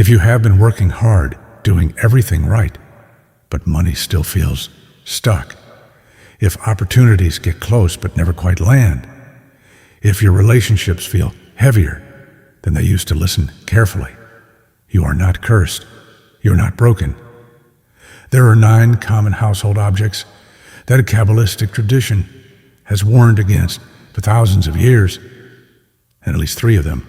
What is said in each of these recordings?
If you have been working hard, doing everything right, but money still feels stuck. If opportunities get close but never quite land. If your relationships feel heavier than they used to listen carefully. You are not cursed. You're not broken. There are 9 common household objects that a Kabbalistic tradition has warned against for thousands of years, and at least 3 of them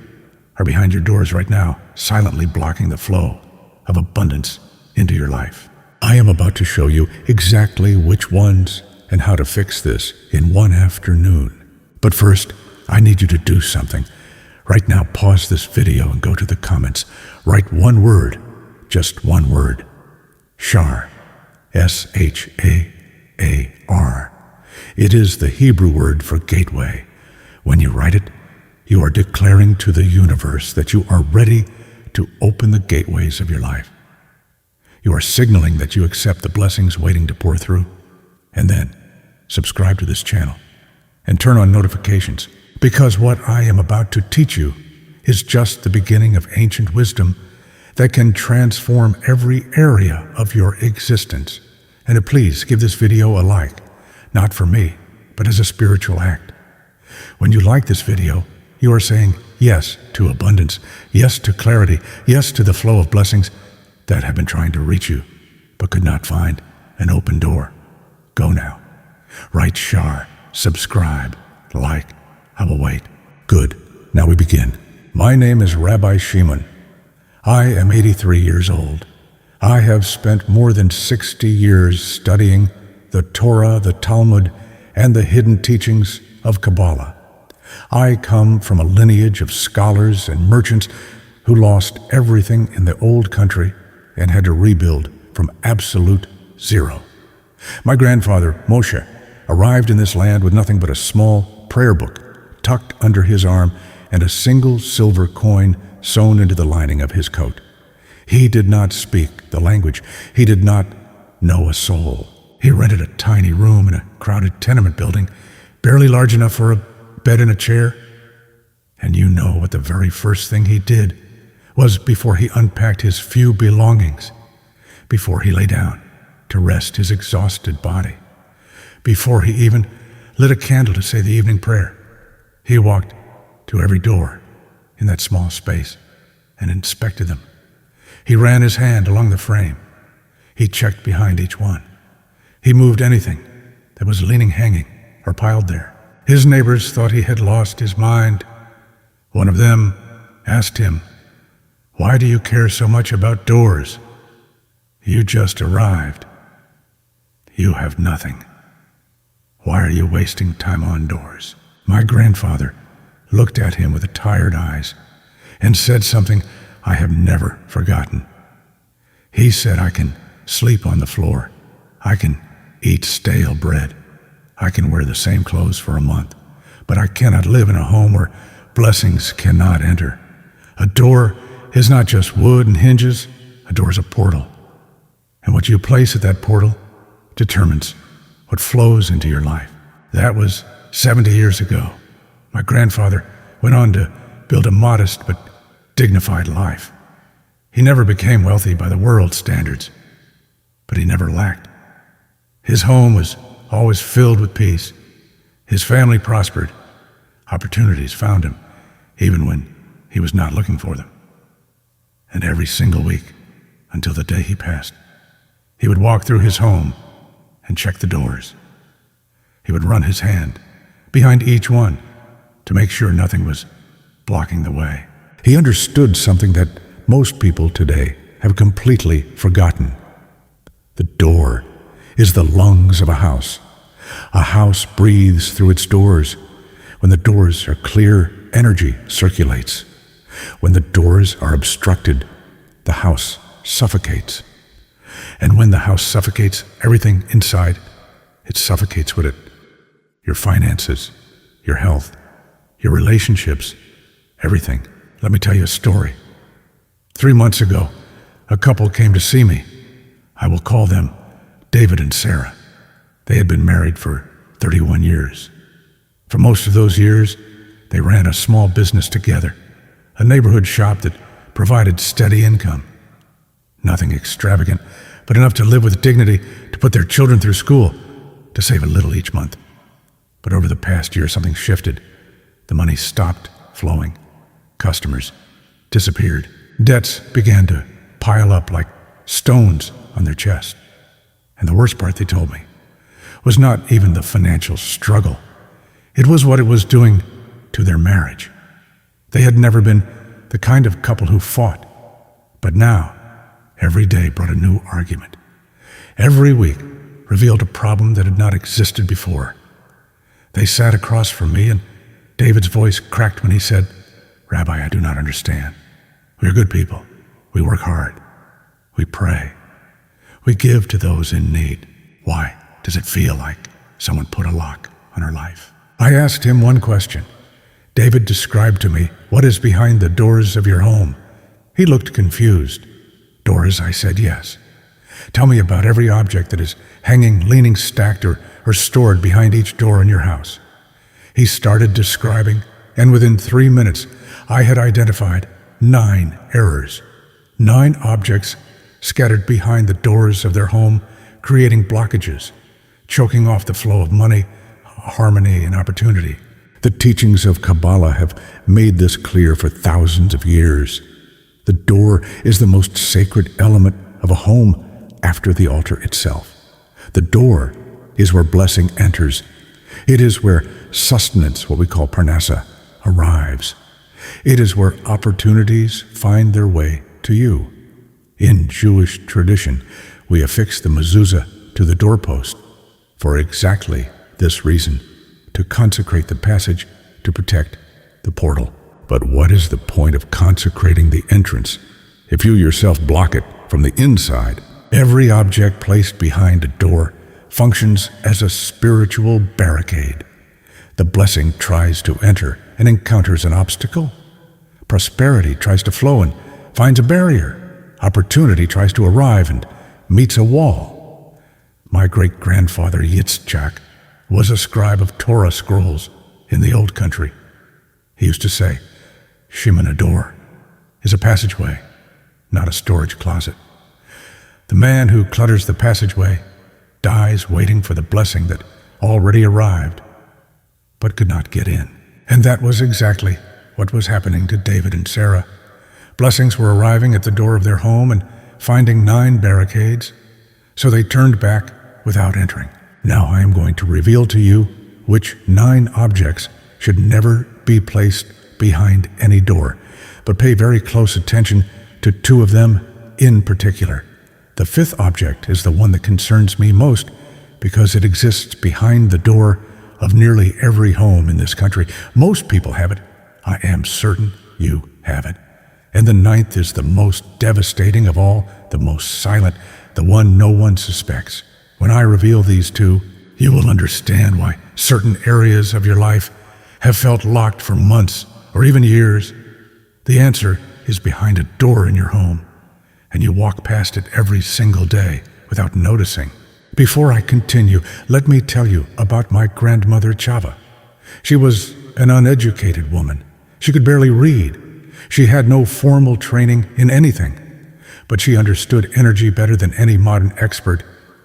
are behind your doors right now, silently blocking the flow of abundance into your life. I am about to show you exactly which ones and how to fix this in one afternoon. But first, I need you to do something. Right now, pause this video and go to the comments. Write one word, just one word. Shar. S-H-A-A-R. It is the Hebrew word for gateway. When you write it, you are declaring to the universe that you are ready to open the gateways of your life. You are signaling that you accept the blessings waiting to pour through. And then, subscribe to this channel and turn on notifications, because what I am about to teach you is just the beginning of ancient wisdom that can transform every area of your existence. And please give this video a like, not for me, but as a spiritual act. When you like this video, you are saying yes to abundance, yes to clarity, yes to the flow of blessings that have been trying to reach you, but could not find an open door. Go now. Write Shar, subscribe, like. I will wait. Good. Now we begin. My name is Rabbi Shimon. I am 83 years old. I have spent more than 60 years studying the Torah, the Talmud, and the hidden teachings of Kabbalah. I come from a lineage of scholars and merchants who lost everything in the old country and had to rebuild from absolute zero. My grandfather, Moshe, arrived in this land with nothing but a small prayer book tucked under his arm and a single silver coin sewn into the lining of his coat. He did not speak the language. He did not know a soul. He rented a tiny room in a crowded tenement building, barely large enough for a bed and a chair. And you know what the very first thing he did was before he unpacked his few belongings, before he lay down to rest his exhausted body, before he even lit a candle to say the evening prayer. He walked to every door in that small space and inspected them. He ran his hand along the frame. He checked behind each one. He moved anything that was leaning, hanging, or piled there. His neighbors thought he had lost his mind. One of them asked him, "Why do you care so much about doors? You just arrived. You have nothing. Why are you wasting time on doors?" My grandfather looked at him with tired eyes and said something I have never forgotten. He said, "I can sleep on the floor. I can eat stale bread. I can wear the same clothes for a month, but I cannot live in a home where blessings cannot enter. A door is not just wood and hinges. A door is a portal. And what you place at that portal determines what flows into your life." That was 70 years ago. My grandfather went on to build a modest but dignified life. He never became wealthy by the world's standards, but he never lacked. His home was always filled with peace. His family prospered. Opportunities found him, even when he was not looking for them. And every single week, until the day he passed, he would walk through his home and check the doors. He would run his hand behind each one to make sure nothing was blocking the way. He understood something that most people today have completely forgotten. The door is the lungs of a house. A house breathes through its doors. When the doors are clear, energy circulates. When the doors are obstructed, the house suffocates. And when the house suffocates, everything inside, it suffocates with it. Your finances, your health, your relationships, everything. Let me tell you a story. 3 months ago, a couple came to see me. I will call them David and Sarah. They had been married for 31 years. For most of those years, they ran a small business together, a neighborhood shop that provided steady income. Nothing extravagant, but enough to live with dignity, to put their children through school, to save a little each month. But over the past year, something shifted. The money stopped flowing. Customers disappeared. Debts began to pile up like stones on their chest. And the worst part, they told me, was not even the financial struggle. It was what it was doing to their marriage. They had never been the kind of couple who fought. But now, every day brought a new argument. Every week revealed a problem that had not existed before. They sat across from me, and David's voice cracked when he said, "Rabbi, I do not understand. We are good people. We work hard. We pray. We give to those in need. Why does it feel like someone put a lock on our life?" I asked him one question. David described to me what is behind the doors of your home. He looked confused. Doors, I said, yes. Tell me about every object that is hanging, leaning, stacked, or stored behind each door in your house. He started describing, and within 3 minutes, I had identified 9 errors. 9 objects scattered behind the doors of their home, creating blockages, choking off the flow of money, harmony, and opportunity. The teachings of Kabbalah have made this clear for thousands of years. The door is the most sacred element of a home after the altar itself. The door is where blessing enters. It is where sustenance, what we call parnassah, arrives. It is where opportunities find their way to you. In Jewish tradition, we affix the mezuzah to the doorpost for exactly this reason, to consecrate the passage, to protect the portal. But what is the point of consecrating the entrance if you yourself block it from the inside? Every object placed behind a door functions as a spiritual barricade. The blessing tries to enter and encounters an obstacle. Prosperity tries to flow and finds a barrier. Opportunity tries to arrive and meets a wall. My great-grandfather Yitzchak was a scribe of Torah scrolls in the old country. He used to say, "Shimon, a door is a passageway, not a storage closet." The man who clutters the passageway dies waiting for the blessing that already arrived, but could not get in. And that was exactly what was happening to David and Sarah. Blessings were arriving at the door of their home and finding 9 barricades, so they turned back without entering. Now I am going to reveal to you which 9 objects should never be placed behind any door, but pay very close attention to 2 of them in particular. The 5th object is the one that concerns me most because it exists behind the door of nearly every home in this country. Most people have it. I am certain you have it. And the 9th is the most devastating of all, the most silent, the one no one suspects. When I reveal these 2, you will understand why certain areas of your life have felt locked for months or even years. The answer is behind a door in your home, and you walk past it every single day without noticing. Before I continue, let me tell you about my grandmother Chava. She was an uneducated woman. She could barely read. She had no formal training in anything, but she understood energy better than any modern expert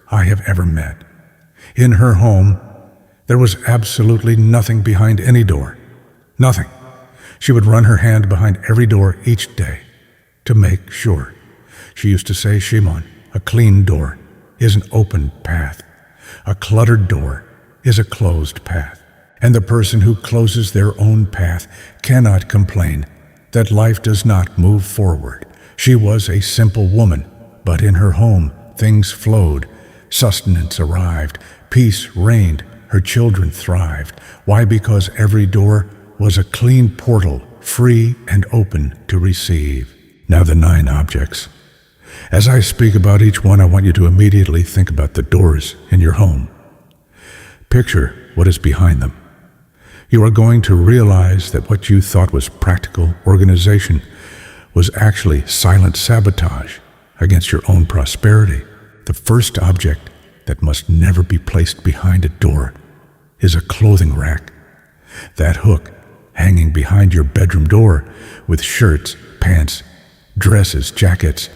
I have ever met. In her home, there was absolutely nothing behind any door. Nothing. She would run her hand behind every door each day to make sure. She used to say, "Shimon, a clean door is an open path. A cluttered door is a closed path. And the person who closes their own path cannot complain that life does not move forward." She was a simple woman, but in her home, things flowed. Sustenance arrived. Peace reigned. Her children thrived. Why? Because every door was a clean portal, free and open to receive. Now the 9 objects. As I speak about each one, I want you to immediately think about the doors in your home. Picture what is behind them. You are going to realize that what you thought was practical organization was actually silent sabotage against your own prosperity. The first object that must never be placed behind a door is a clothing rack. That hook hanging behind your bedroom door with shirts, pants, dresses, jackets,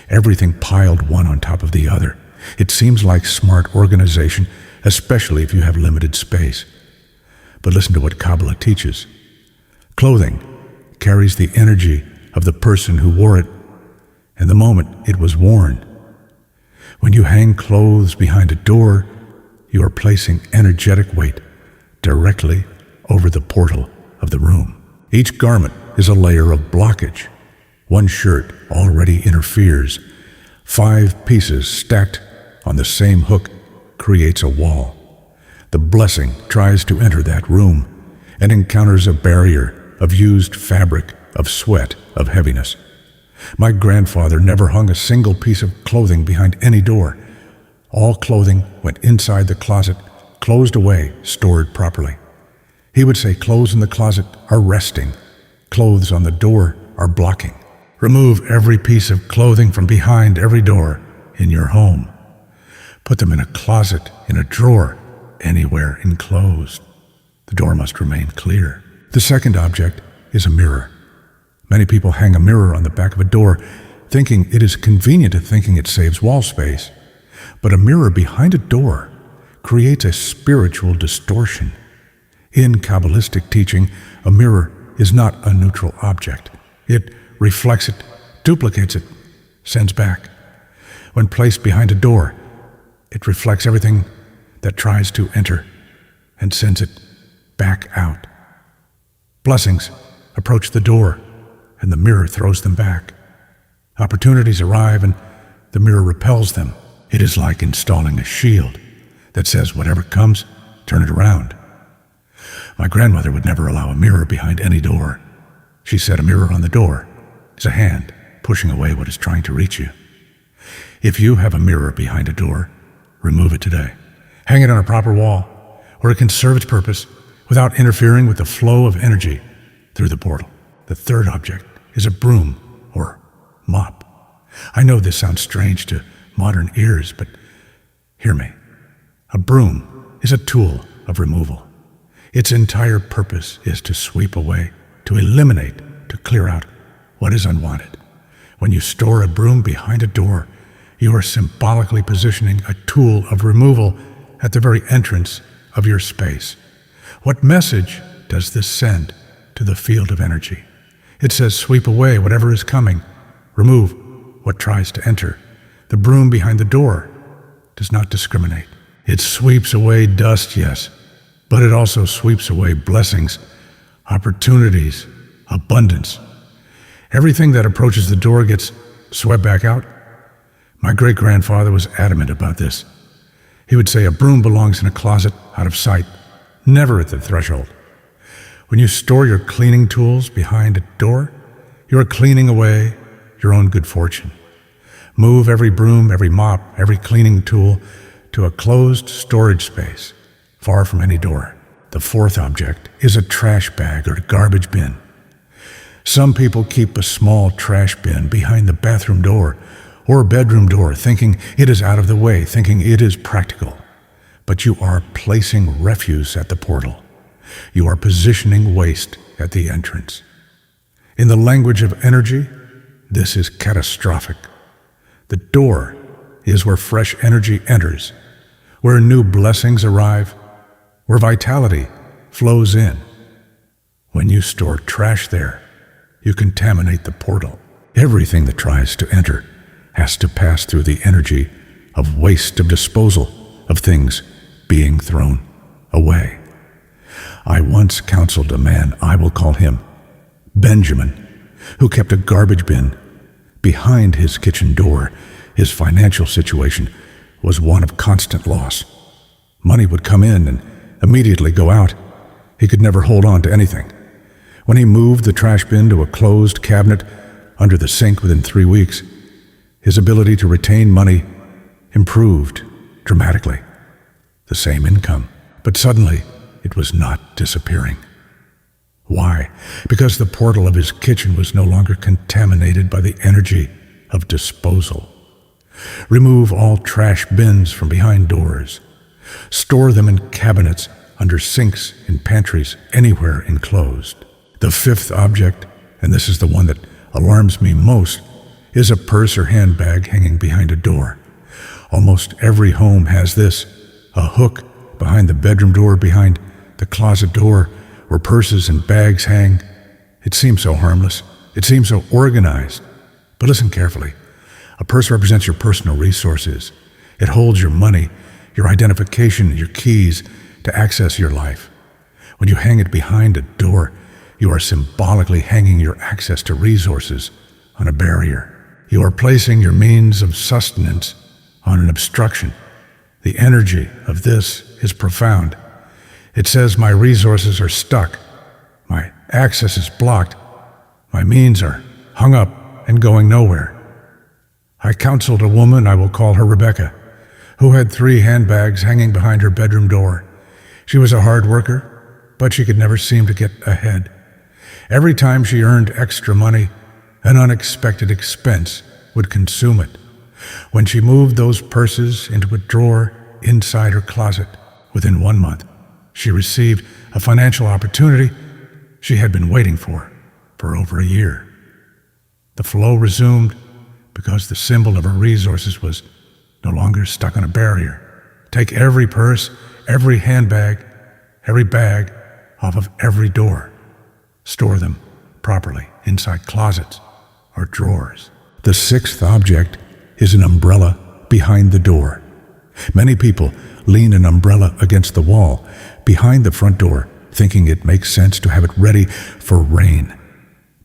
everything piled one on top of the other. It seems like smart organization, especially if you have limited space. But listen to what Kabbalah teaches. Clothing carries the energy of the person who wore it and the moment it was worn. When you hang clothes behind a door, you are placing energetic weight directly over the portal of the room. Each garment is a layer of blockage. One shirt already interferes. 5 pieces stacked on the same hook creates a wall. The blessing tries to enter that room and encounters a barrier of used fabric, of sweat, of heaviness. My grandfather never hung a single piece of clothing behind any door. All clothing went inside the closet, closed away, stored properly. He would say clothes in the closet are resting. Clothes on the door are blocking. Remove every piece of clothing from behind every door in your home. Put them in a closet, in a drawer, anywhere enclosed. The door must remain clear. The second object is a mirror. Many people hang a mirror on the back of a door, thinking it is convenient and thinking it saves wall space. But a mirror behind a door creates a spiritual distortion. In Kabbalistic teaching, a mirror is not a neutral object. It reflects it, duplicates it, sends back. When placed behind a door, it reflects everything that tries to enter and sends it back out. Blessings approach the door, and the mirror throws them back. Opportunities arrive, and the mirror repels them. It is like installing a shield that says, whatever comes, turn it around. My grandmother would never allow a mirror behind any door. She said a mirror on the door is a hand pushing away what is trying to reach you. If you have a mirror behind a door, remove it today. Hang it on a proper wall where it can serve its purpose without interfering with the flow of energy through the portal. The third object is a broom or mop. I know this sounds strange to modern ears, but hear me. A broom is a tool of removal. Its entire purpose is to sweep away, to eliminate, to clear out what is unwanted. When you store a broom behind a door, you are symbolically positioning a tool of removal at the very entrance of your space. What message does this send to the field of energy? It says sweep away whatever is coming, remove what tries to enter. The broom behind the door does not discriminate. It sweeps away dust, yes, but it also sweeps away blessings, opportunities, abundance. Everything that approaches the door gets swept back out. My great-grandfather was adamant about this. He would say a broom belongs in a closet out of sight, never at the threshold. When you store your cleaning tools behind a door, you are cleaning away your own good fortune. Move every broom, every mop, every cleaning tool to a closed storage space, far from any door. The fourth object is a trash bag or garbage bin. Some people keep a small trash bin behind the bathroom door or bedroom door, thinking it is out of the way, thinking it is practical. But you are placing refuse at the portal. You are positioning waste at the entrance. In the language of energy, this is catastrophic. The door is where fresh energy enters, where new blessings arrive, where vitality flows in. When you store trash there, you contaminate the portal. Everything that tries to enter has to pass through the energy of waste, of disposal, of things being thrown away. I once counseled a man, I will call him Benjamin, who kept a garbage bin behind his kitchen door. His financial situation was one of constant loss. Money would come in and immediately go out. He could never hold on to anything. When he moved the trash bin to a closed cabinet under the sink within 3 weeks, his ability to retain money improved dramatically. The same income, but suddenly it was not disappearing. Why? Because the portal of his kitchen was no longer contaminated by the energy of disposal. Remove all trash bins from behind doors. Store them in cabinets, under sinks, in pantries, anywhere enclosed. The fifth object, and this is the one that alarms me most is a purse or handbag hanging behind a door. Almost every home has this, a hook behind the bedroom door, behind the closet door, where purses and bags hang. It seems so harmless. It seems so organized. But listen carefully. A purse represents your personal resources. It holds your money, your identification, your keys to access your life. When you hang it behind a door, you are symbolically hanging your access to resources on a barrier. You are placing your means of sustenance on an obstruction. The energy of this is profound. It says my resources are stuck. My access is blocked. My means are hung up and going nowhere. I counseled a woman, I will call her Rebecca, who had 3 handbags hanging behind her bedroom door. She was a hard worker, but she could never seem to get ahead. Every time she earned extra money, an unexpected expense would consume it. When she moved those purses into a drawer inside her closet, within 1 month, she received a financial opportunity she had been waiting for over a year. The flow resumed because the symbol of her resources was no longer stuck on a barrier. Take every purse, every handbag, every bag off of every door. Store them properly inside closets or drawers. The 6th object is an umbrella behind the door. Many people lean an umbrella against the wall behind the front door, thinking it makes sense to have it ready for rain.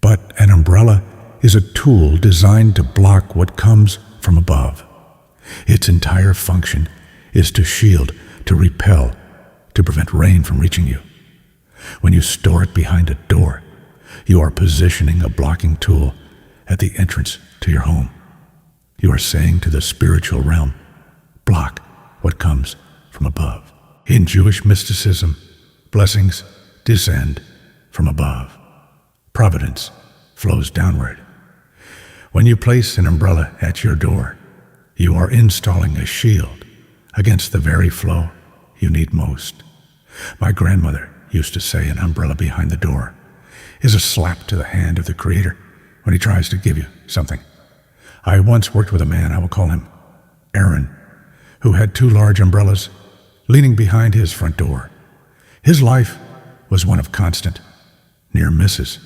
But an umbrella is a tool designed to block what comes from above. Its entire function is to shield, to repel, to prevent rain from reaching you. When you store it behind a door, you are positioning a blocking tool at the entrance to your home. You are saying to the spiritual realm, block what comes from above. In Jewish mysticism, blessings descend from above. Providence flows downward. When you place an umbrella at your door, you are installing a shield against the very flow you need most. My grandmother used to say an umbrella behind the door is a slap to the hand of the Creator when he tries to give you something. I once worked with a man, I will call him Aaron, who had 2 large umbrellas leaning behind his front door. His life was one of constant near misses,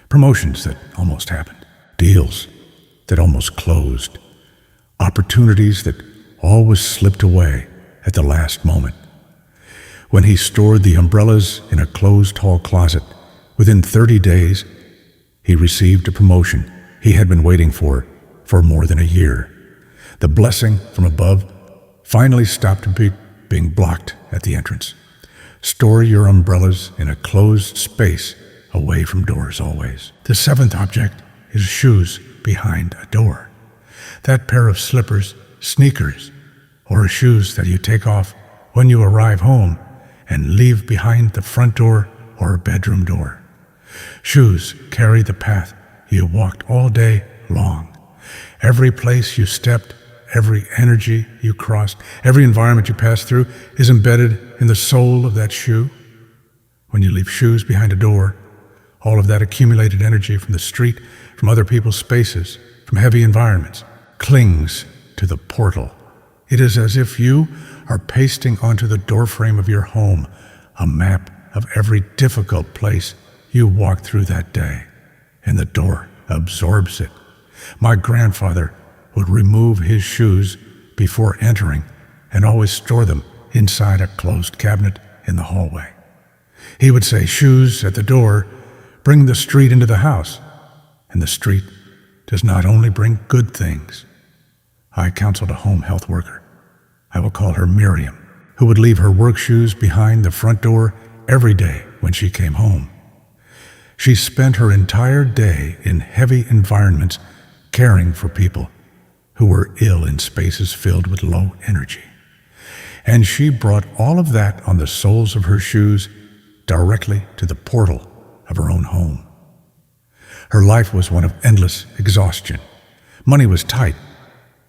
promotions that almost happened, deals that almost closed, opportunities that always slipped away at the last moment. When he stored the umbrellas in a closed hall closet, within 30 days, he received a promotion he had been waiting for more than a year. The blessing from above finally stopped being blocked at the entrance. Store your umbrellas in a closed space away from doors always. The 7th object is shoes behind a door. That pair of slippers, sneakers, or shoes that you take off when you arrive home and leave behind the front door or bedroom door. Shoes carry the path you walked all day long. Every place you stepped, every energy you crossed, every environment you passed through is embedded in the sole of that shoe. When you leave shoes behind a door, all of that accumulated energy from the street, from other people's spaces, from heavy environments, clings to the portal. It is as if you are pasting onto the doorframe of your home a map of every difficult place you walked through that day, and the door absorbs it. My grandfather would remove his shoes before entering and always store them inside a closed cabinet in the hallway. He would say, shoes at the door bring the street into the house, and the street does not only bring good things. I counseled a home health worker, I will call her Miriam, who would leave her work shoes behind the front door every day when she came home. She spent her entire day in heavy environments caring for people who were ill in spaces filled with low energy. And she brought all of that on the soles of her shoes directly to the portal of her own home. Her life was one of endless exhaustion. Money was tight.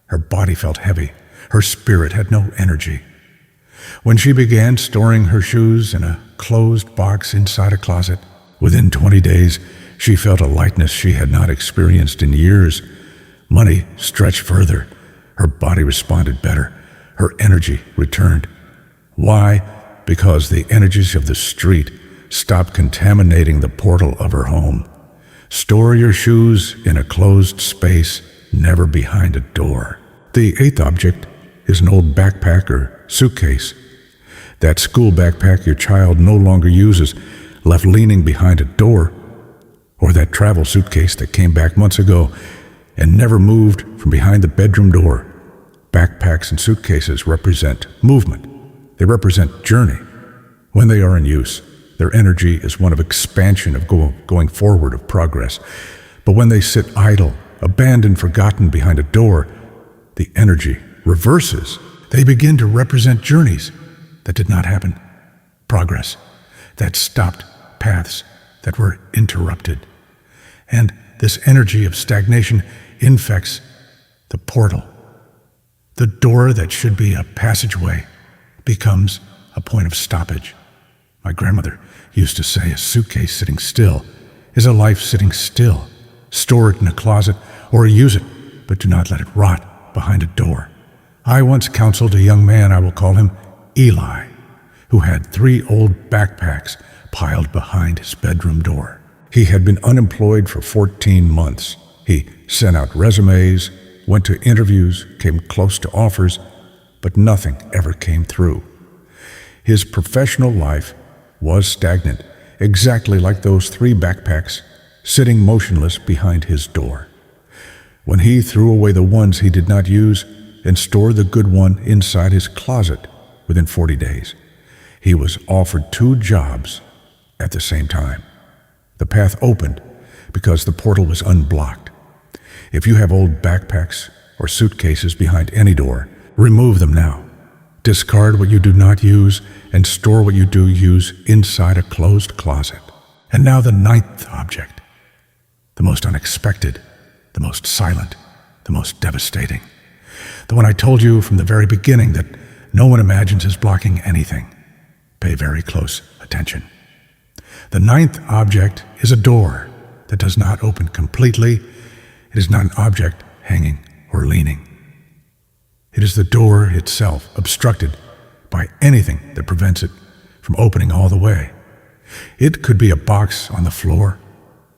Her body felt heavy. Her spirit had no energy. When she began storing her shoes in a closed box inside a closet, within 20 days, She felt a lightness she had not experienced in years. Money stretched further. Her body responded better. Her energy returned. Why? Because the energies of the street stopped contaminating the portal of her home. Store your shoes in a closed space, never behind a door. The eighth object is an old backpack or suitcase. That school backpack your child no longer uses, left leaning behind a door, or that travel suitcase that came back months ago and never moved from behind the bedroom door. Backpacks and suitcases represent movement. They represent journey. When they are in use, their energy is one of expansion, of going forward, of progress. But when they sit idle, abandoned, forgotten behind a door, the energy reverses. They begin to represent journeys that did not happen, progress that stopped, paths that were interrupted. And this energy of stagnation infects the portal. The door that should be a passageway becomes a point of stoppage. My grandmother used to say a suitcase sitting still is a life sitting still. Store it in a closet or use it, but do not let it rot behind a door. I once counseled a young man, I will call him Eli, who had 3 old backpacks piled behind his bedroom door. He had been unemployed for 14 months. He sent out resumes, went to interviews, came close to offers, but nothing ever came through. His professional life was stagnant, exactly like those 3 backpacks sitting motionless behind his door. When he threw away the ones he did not use and stored the good one inside his closet within 40 days, he was offered 2 jobs at the same time. The path opened because the portal was unblocked. If you have old backpacks or suitcases behind any door, remove them now. Discard what you do not use and store what you do use inside a closed closet. And now the 9th object, the most unexpected, the most silent, the most devastating. The one I told you from the very beginning that no one imagines is blocking anything. Pay very close attention. The 9th object is a door that does not open completely. It is not an object hanging or leaning. It is the door itself, obstructed by anything that prevents it from opening all the way. It could be a box on the floor.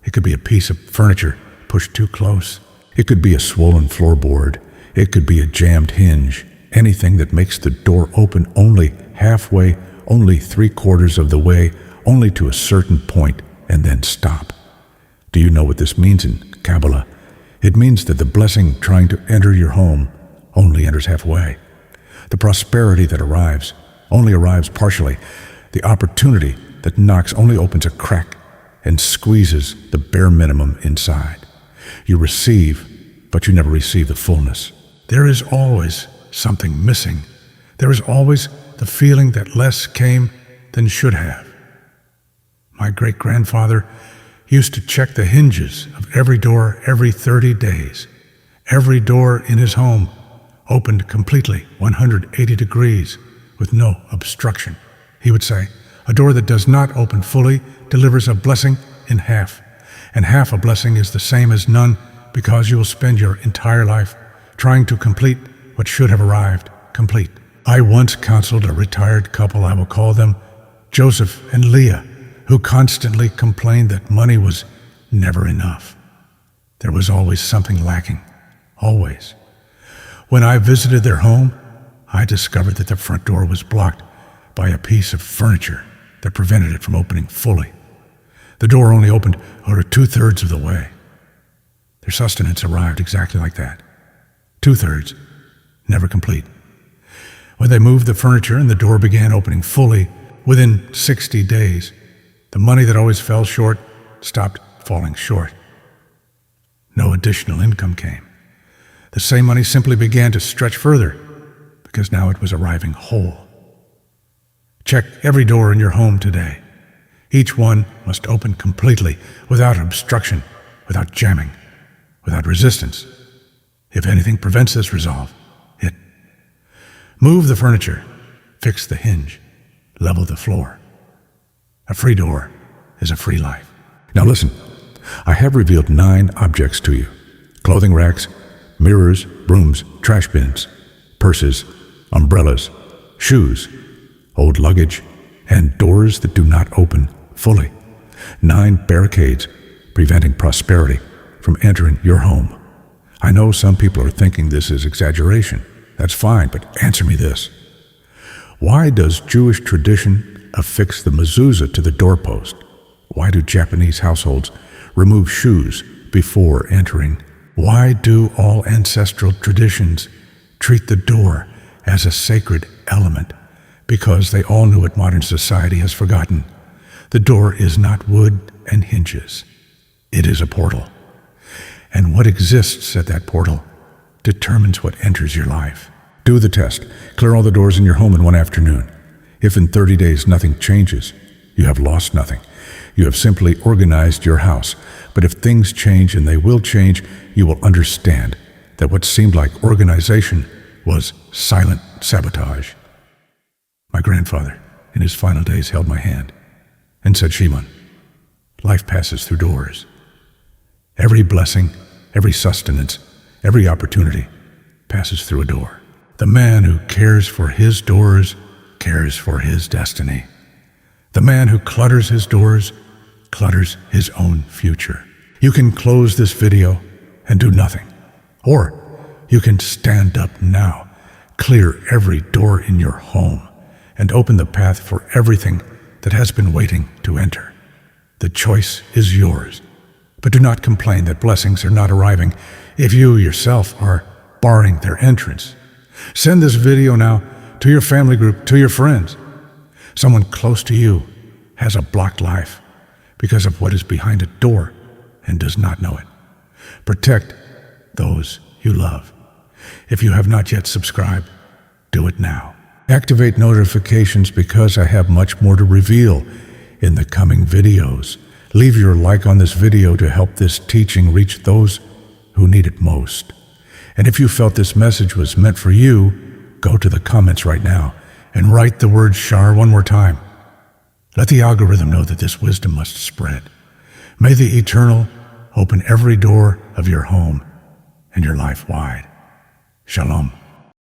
It could be a piece of furniture pushed too close. It could be a swollen floorboard. It could be a jammed hinge. Anything that makes the door open only halfway, only 3/4 of the way, only to a certain point, and then stop. Do you know what this means in Kabbalah? It means that the blessing trying to enter your home only enters halfway. The prosperity that arrives only arrives partially. The opportunity that knocks only opens a crack and squeezes the bare minimum inside. You receive, but you never receive the fullness. There is always something missing. There is always the feeling that less came than should have. My great-grandfather used to check the hinges of every door every 30 days. Every door in his home opened completely 180 degrees with no obstruction. He would say, a door that does not open fully delivers a blessing in half, and half a blessing is the same as none because you will spend your entire life trying to complete what should have arrived complete. I once counseled a retired couple, I will call them Joseph and Leah, who constantly complained that money was never enough. There was always something lacking, always. When I visited their home, I discovered that the front door was blocked by a piece of furniture that prevented it from opening fully. The door only opened over 2/3 of the way. Their sustenance arrived exactly like that. 2/3, never complete. When they moved the furniture and the door began opening fully within 60 days, the money that always fell short stopped falling short. No additional income came. The same money simply began to stretch further because now it was arriving whole. Check every door in your home today. Each one must open completely, without obstruction, without jamming, without resistance. If anything prevents this resolve, hit. Move the furniture, fix the hinge, level the floor. A free door is a free life. Now listen, I have revealed 9 objects to you: clothing racks, mirrors, brooms, trash bins, purses, umbrellas, shoes, old luggage, and doors that do not open fully. 9 barricades preventing prosperity from entering your home. I know some people are thinking this is exaggeration. That's fine, but answer me this. Why does Jewish tradition affix the mezuzah to the doorpost? Why do Japanese households remove shoes before entering? Why do all ancestral traditions treat the door as a sacred element? Because they all knew what modern society has forgotten. The door is not wood and hinges. It is a portal. And what exists at that portal determines what enters your life. Do the test. Clear all the doors in your home in one afternoon. If in 30 days nothing changes, you have lost nothing. You have simply organized your house. But if things change, and they will change, you will understand that what seemed like organization was silent sabotage. My grandfather, in his final days, held my hand and said, "Shimon, life passes through doors. Every blessing, every sustenance, every opportunity passes through a door. The man who cares for his doors cares for his destiny. The man who clutters his doors clutters his own future." You can close this video and do nothing. Or you can stand up now, clear every door in your home, and open the path for everything that has been waiting to enter. The choice is yours. But do not complain that blessings are not arriving if you yourself are barring their entrance. Send this video now to your family group, to your friends. Someone close to you has a blocked life because of what is behind a door and does not know it. Protect those you love. If you have not yet subscribed, do it now. Activate notifications because I have much more to reveal in the coming videos. Leave your like on this video to help this teaching reach those who need it most. And if you felt this message was meant for you, go to the comments right now and write the word Shar one more time. Let the algorithm know that this wisdom must spread. May the Eternal open every door of your home and your life wide. Shalom.